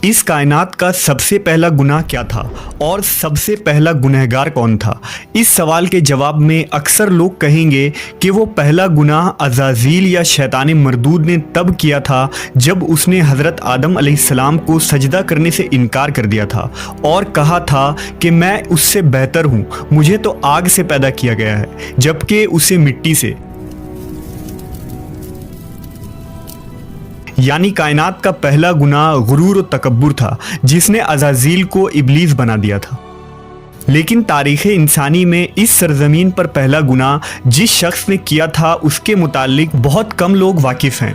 اس کائنات کا سب سے پہلا گناہ کیا تھا اور سب سے پہلا گنہگار کون تھا؟ اس سوال کے جواب میں اکثر لوگ کہیں گے کہ وہ پہلا گناہ عزازیل یا شیطان مردود نے تب کیا تھا جب اس نے حضرت آدم علیہ السلام کو سجدہ کرنے سے انکار کر دیا تھا اور کہا تھا کہ میں اس سے بہتر ہوں، مجھے تو آگ سے پیدا کیا گیا ہے جبکہ اسے مٹی سے۔ یعنی کائنات کا پہلا گناہ غرور و تکبر تھا جس نے عزازیل کو ابلیس بنا دیا تھا۔ لیکن تاریخ انسانی میں اس سرزمین پر پہلا گناہ جس شخص نے کیا تھا اس کے متعلق بہت کم لوگ واقف ہیں۔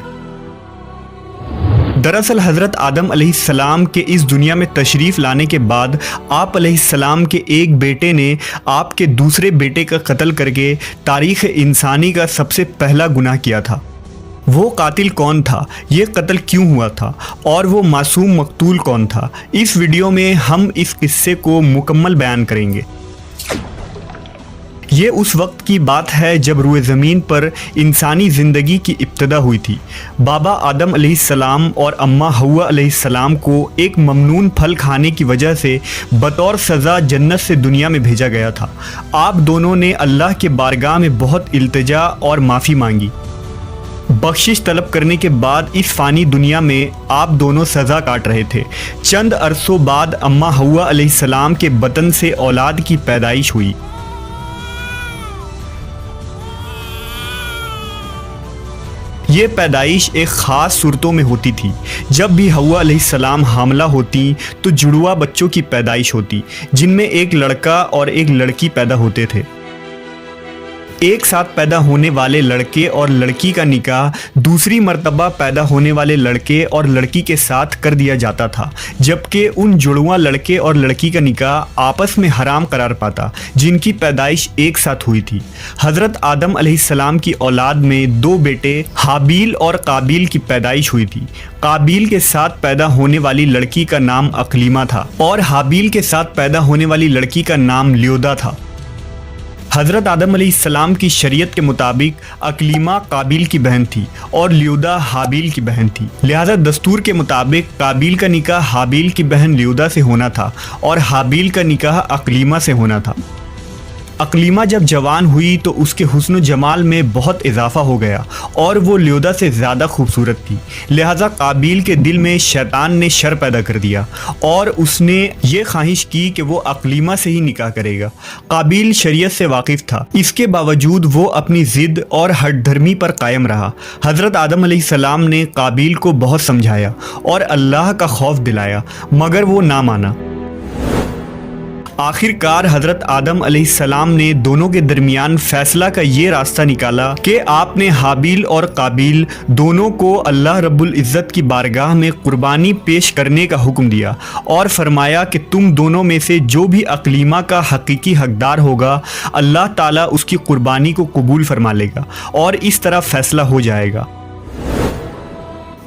دراصل حضرت آدم علیہ السلام کے اس دنیا میں تشریف لانے کے بعد آپ علیہ السلام کے ایک بیٹے نے آپ کے دوسرے بیٹے کا قتل کر کے تاریخ انسانی کا سب سے پہلا گناہ کیا تھا۔ وہ قاتل کون تھا، یہ قتل کیوں ہوا تھا اور وہ معصوم مقتول کون تھا؟ اس ویڈیو میں ہم اس قصے کو مکمل بیان کریں گے۔ یہ اس وقت کی بات ہے جب روئے زمین پر انسانی زندگی کی ابتدا ہوئی تھی۔ بابا آدم علیہ السلام اور اماں حوا علیہ السلام کو ایک ممنون پھل کھانے کی وجہ سے بطور سزا جنت سے دنیا میں بھیجا گیا تھا۔ آپ دونوں نے اللہ کے بارگاہ میں بہت التجا اور معافی مانگی۔ بخشش طلب کرنے کے بعد اس فانی دنیا میں آپ دونوں سزا کاٹ رہے تھے۔ چند عرصوں بعد اماں حوا علیہ السلام کے بطن سے اولاد کی پیدائش ہوئی۔ یہ پیدائش ایک خاص صورتوں میں ہوتی تھی۔ جب بھی حوا علیہ السلام حاملہ ہوتی تو جڑوا بچوں کی پیدائش ہوتی جن میں ایک لڑکا اور ایک لڑکی پیدا ہوتے تھے۔ ایک ساتھ پیدا ہونے والے لڑکے اور لڑکی کا نکاح دوسری مرتبہ پیدا ہونے والے لڑکے اور لڑکی کے ساتھ کر دیا جاتا تھا، جبکہ ان جڑواں لڑکے اور لڑکی کا نکاح آپس میں حرام قرار پاتا جن کی پیدائش ایک ساتھ ہوئی تھی۔ حضرت آدم علیہ السلام کی اولاد میں دو بیٹے حابیل اور قابیل کی پیدائش ہوئی تھی۔ قابیل کے ساتھ پیدا ہونے والی لڑکی کا نام اقلیمہ تھا اور حابیل کے ساتھ پیدا ہونے والی لڑکی کا نام لیودا تھا۔ حضرت آدم علیہ السلام کی شریعت کے مطابق اقلیمہ قابیل کی بہن تھی اور لیودا حابیل کی بہن تھی، لہذا دستور کے مطابق قابیل کا نکاح حابیل کی بہن لیودا سے ہونا تھا اور حابیل کا نکاح اقلیمہ سے ہونا تھا۔ اقلیمہ جب جوان ہوئی تو اس کے حسن و جمال میں بہت اضافہ ہو گیا اور وہ لیودا سے زیادہ خوبصورت تھی، لہذا قابیل کے دل میں شیطان نے شر پیدا کر دیا اور اس نے یہ خواہش کی کہ وہ اقلیمہ سے ہی نکاح کرے گا۔ قابیل شریعت سے واقف تھا، اس کے باوجود وہ اپنی ضد اور ہٹ دھرمی پر قائم رہا۔ حضرت آدم علیہ السلام نے قابیل کو بہت سمجھایا اور اللہ کا خوف دلایا مگر وہ نہ مانا۔ آخر کار حضرت آدم علیہ السلام نے دونوں کے درمیان فیصلہ کا یہ راستہ نکالا کہ آپ نے حابیل اور قابیل دونوں کو اللہ رب العزت کی بارگاہ میں قربانی پیش کرنے کا حکم دیا اور فرمایا کہ تم دونوں میں سے جو بھی اقلیمہ کا حقیقی حقدار ہوگا اللہ تعالیٰ اس کی قربانی کو قبول فرما لے گا اور اس طرح فیصلہ ہو جائے گا۔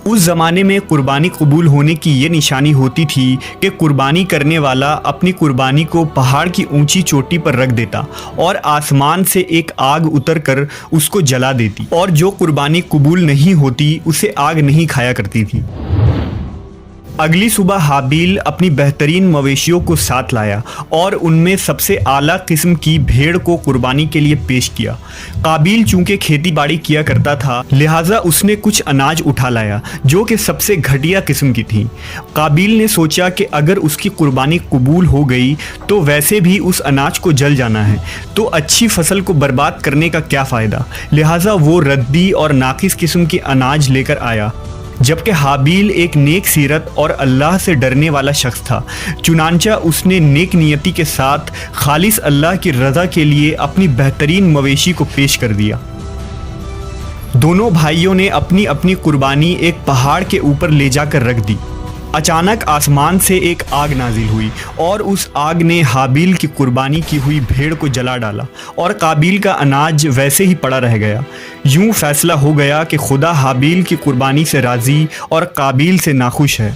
اس زمانے میں قربانی قبول ہونے کی یہ نشانی ہوتی تھی کہ قربانی کرنے والا اپنی قربانی کو پہاڑ کی اونچی چوٹی پر رکھ دیتا اور آسمان سے ایک آگ اتر کر اس کو جلا دیتی، اور جو قربانی قبول نہیں ہوتی اسے آگ نہیں کھایا کرتی تھی۔ اگلی صبح حابیل اپنی بہترین مویشیوں کو ساتھ لایا اور ان میں سب سے اعلیٰ قسم کی بھیڑ کو قربانی کے لیے پیش کیا۔ قابیل چونکہ کھیتی باڑی کیا کرتا تھا لہٰذا اس نے کچھ اناج اٹھا لایا جو کہ سب سے گھٹیا قسم کی تھیں۔ قابیل نے سوچا کہ اگر اس کی قربانی قبول ہو گئی تو ویسے بھی اس اناج کو جل جانا ہے، تو اچھی فصل کو برباد کرنے کا کیا فائدہ، لہٰذا وہ ردی اور ناقص قسم کے اناج لے کر آیا۔ جبکہ حابیل ایک نیک سیرت اور اللہ سے ڈرنے والا شخص تھا، چنانچہ اس نے نیک نیتی کے ساتھ خالص اللہ کی رضا کے لیے اپنی بہترین مویشی کو پیش کر دیا۔ دونوں بھائیوں نے اپنی اپنی قربانی ایک پہاڑ کے اوپر لے جا کر رکھ دی۔ اچانک آسمان سے ایک آگ نازل ہوئی اور اس آگ نے حابیل کی قربانی کی ہوئی بھیڑ کو جلا ڈالا اور قابیل کا اناج ویسے ہی پڑا رہ گیا۔ یوں فیصلہ ہو گیا کہ خدا حابیل کی قربانی سے راضی اور قابیل سے ناخوش ہے۔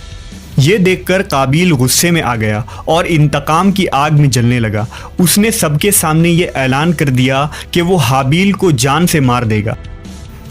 یہ دیکھ کر قابیل غصے میں آ گیا اور انتقام کی آگ میں جلنے لگا۔ اس نے سب کے سامنے یہ اعلان کر دیا کہ وہ حابیل کو جان سے مار دے گا۔